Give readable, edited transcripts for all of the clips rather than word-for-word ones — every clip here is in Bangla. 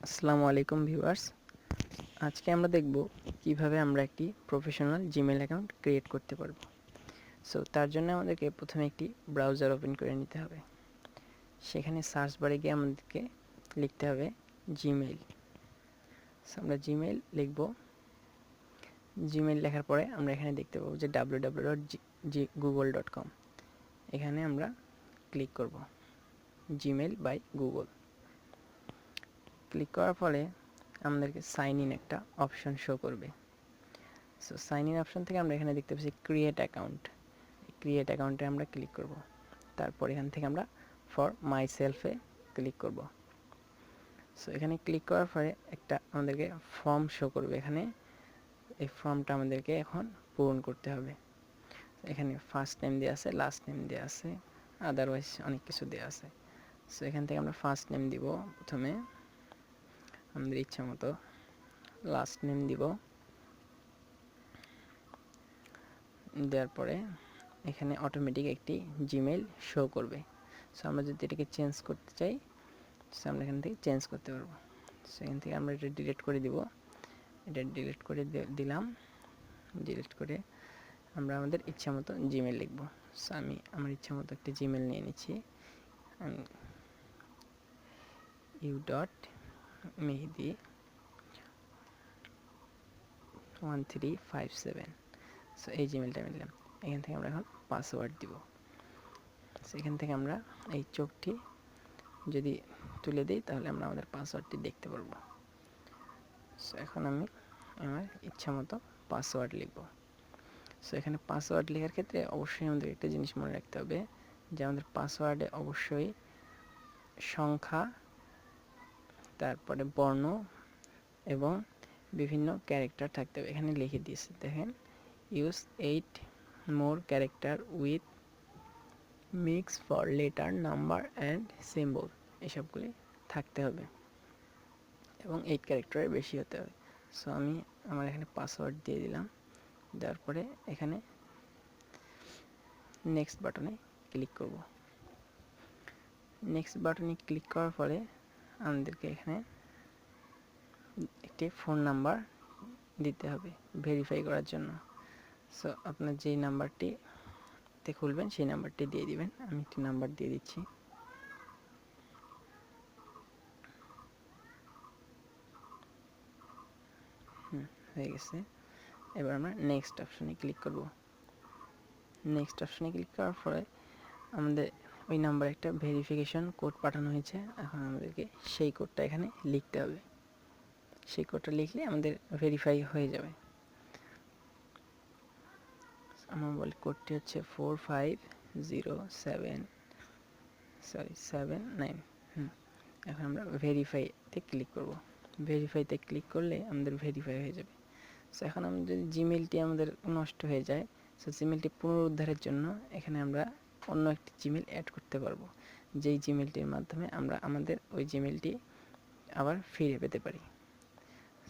আসসালামু আলাইকুম ভিউয়ার্স। আজকে আমরা দেখব কিভাবে আমরা একটি প্রফেশনাল জিমেইল অ্যাকাউন্ট ক্রিয়েট করতে পারবো। সো তার জন্য আমাদেরকে প্রথমে একটি ব্রাউজার ওপেন করে নিতে হবে। সেখানে সার্চ বারে গিয়ে আমাদেরকে লিখতে হবে জিমেইল। সো আমরা জিমেইল লিখব। জিমেইল লেখার পরে আমরা এখানে দেখতে পাবো যে www.google.com, এখানে আমরা ক্লিক করব। জিমেইল বাই গুগল ক্লিক করার ফলে আমাদেরকে সাইন ইন একটা অপশন শো করবে। সো সাইন ইন অপশন থেকে আমরা এখানে দেখতে পাচ্ছি ক্রিয়েট অ্যাকাউন্ট। ক্রিয়েট অ্যাকাউন্টে আমরা ক্লিক করব। তারপর এখান থেকে আমরা ফর মাই সেলফে ক্লিক করব। সো এখানে ক্লিক করার পরে একটা আমাদেরকে ফর্ম শো করবে। এখানে এই ফর্মটা আমাদেরকে এখন পূরণ করতে হবে। এখানে ফার্স্ট নেম দেওয়া আছে, লাস্ট নেম দেওয়া আছে, আদারওয়াইজ অনেক কিছু দেওয়া আছে। সো এখান থেকে আমরা ফার্স্ট নেম দিব প্রথমে, আমাদের ইচ্ছা মতো। লাস্ট নেম দিব, দেওয়ার পরে এখানে অটোমেটিক একটি জিমেইল শো করবে। সো আমরা যদি এটাকে চেঞ্জ করতে চাই, সো আমরা এখান থেকে চেঞ্জ করতে পারবো। সো এখান থেকে আমরা এটা ডিলিট করে দিব। এটা ডিলিট করে দিলাম। ডিলিট করে আমরা আমাদের ইচ্ছা মতো জিমেইল লিখব। সো আমি আমার ইচ্ছা মতো একটা জিমেইল নিয়ে নিচ্ছি। আমি u.mehdi1357, সো এই জিমেইলটা আমি দিলাম। এখান থেকে আমরা এখন পাসওয়ার্ড দিব। সেখান থেকে আমরা এই চোখটি যদি তুলে দিই তাহলে আমরা আমাদের পাসওয়ার্ডটি দেখতে পারবো। সো এখন আমি আমার ইচ্ছা মতো পাসওয়ার্ড লিখব। সো এখানে পাসওয়ার্ড লেখার ক্ষেত্রে অবশ্যই আমাদের একটা জিনিস মনে রাখতে হবে যে আমাদের পাসওয়ার্ডে অবশ্যই সংখ্যা, তারপরে বর্ণ এবং বিভিন্ন ক্যারেক্টার থাকতে হবে। এখানে লিখে দিয়েছে, দেখেন, use 8 more character with mix for letter, number and symbol, এসবগুলি থাকতে হবে এবং 8 ক্যারেক্টারের বেশি হতে হবে। সো আমি আমার এখানে পাসওয়ার্ড দিয়ে দিলাম। দেওয়ার পরে এখানে নেক্সট বাটনে ক্লিক করব। নেক্সট বাটনে ক্লিক করার পরে আমাদেরকে এখানে একটি ফোন নাম্বার দিতে হবে ভেরিফাই করার জন্য। সো আপনার যেই নাম্বারটিতে খুলবেন সেই নাম্বারটি দিয়ে দিবেন। আমি একটি নাম্বার দিয়ে দিচ্ছি। হয়ে গেছে। এবার আমরা নেক্সট অপশনে ক্লিক করব। নেক্সট অপশনে ক্লিক করার পরে আমাদের ওই নাম্বারে একটা ভেরিফিকেশন কোড পাঠানো হয়েছে। এখন আমাদেরকে সেই কোডটা এখানে লিখতে হবে। সেই কোডটা লিখলে আমাদের ভেরিফাই হয়ে যাবে। আমার মোবাইল কোডটি হচ্ছে 450779। এখন আমরা ভেরিফাইতে ক্লিক করব। ভেরিফাইতে ক্লিক করলে আমাদের ভেরিফাই হয়ে যাবে। সো এখন আমাদের যদি জিমেইলটি আমাদের নষ্ট হয়ে যায়, সো জিমেইলটি পুনরুদ্ধারের জন্য এখানে আমরা অন্য একটি জিমেইল অ্যাড করতে পারবো, যেই জিমেইলটির মাধ্যমে আমরা আমাদের ওই জিমেইলটি আবার ফিরে পেতে পারি।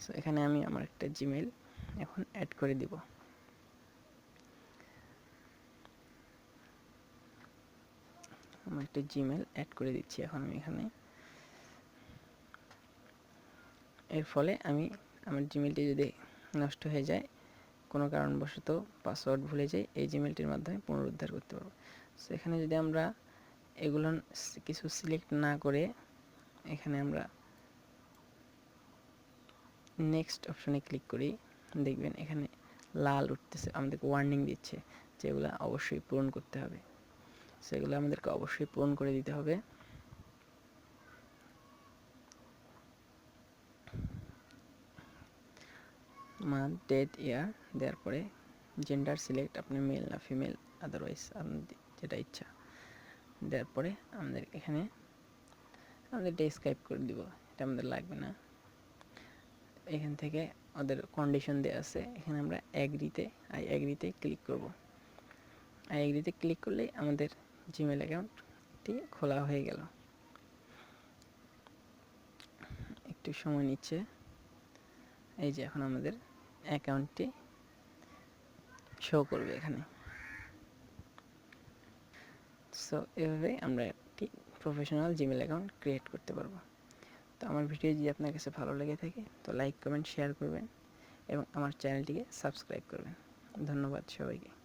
সো এখানে আমি আমার একটা জিমেইল এখন অ্যাড করে দিব। আমার একটা জিমেইল অ্যাড করে দিচ্ছি এখন আমি এখানে। এর ফলে আমি আমার জিমেইলটি যদি নষ্ট হয়ে যায়, কোনো কারণবশত পাসওয়ার্ড ভুলে যাই, এই জিমেইলটির মাধ্যমে পুনরুদ্ধার করতে পারবো। সো এখানে যদি আমরা এগুলো কিছু সিলেক্ট না করে এখানে আমরা নেক্সট অপশনে ক্লিক করি, দেখবেন এখানে লাল উঠতেছে, আমাদেরকে ওয়ার্নিং দিচ্ছে যে এগুলো অবশ্যই পূরণ করতে হবে। সেগুলো আমাদেরকে অবশ্যই পূরণ করে দিতে হবে। মান্থ, ডেট, ইয়ার দেওয়ার পরে জেন্ডার সিলেক্ট, আপনি মেল না ফিমেল, আদারওয়াইজ আপনার যেটা ইচ্ছা। দেওয়ার পরে আমাদের এখানে আমাদের ডেসক্রাইব করে দিব, এটা আমাদের লাগবে না। এখান থেকে ওদের কন্ডিশন দেওয়া আছে, এখানে আমরা অ্যাগ্রিতে ক্লিক করব। অ্যাগ্রিতে ক্লিক করলেই আমাদের জিমেল অ্যাকাউন্টটি খোলা হয়ে গেল। একটু সময় নিচ্ছে। এই যে এখন আমাদের অ্যাকাউন্টটি শো করবে এখানে। সো এভাবে আমরা একটি প্রফেশনাল জিমেল অ্যাকাউন্ট ক্রিয়েট করতে পারবো। তো আমার ভিডিও যদি আপনার কাছে ভালো লেগে থাকে তো লাইক কমেন্ট শেয়ার করবেন এবং আমার চ্যানেলটিকে সাবস্ক্রাইব করবেন। ধন্যবাদ সবাইকে।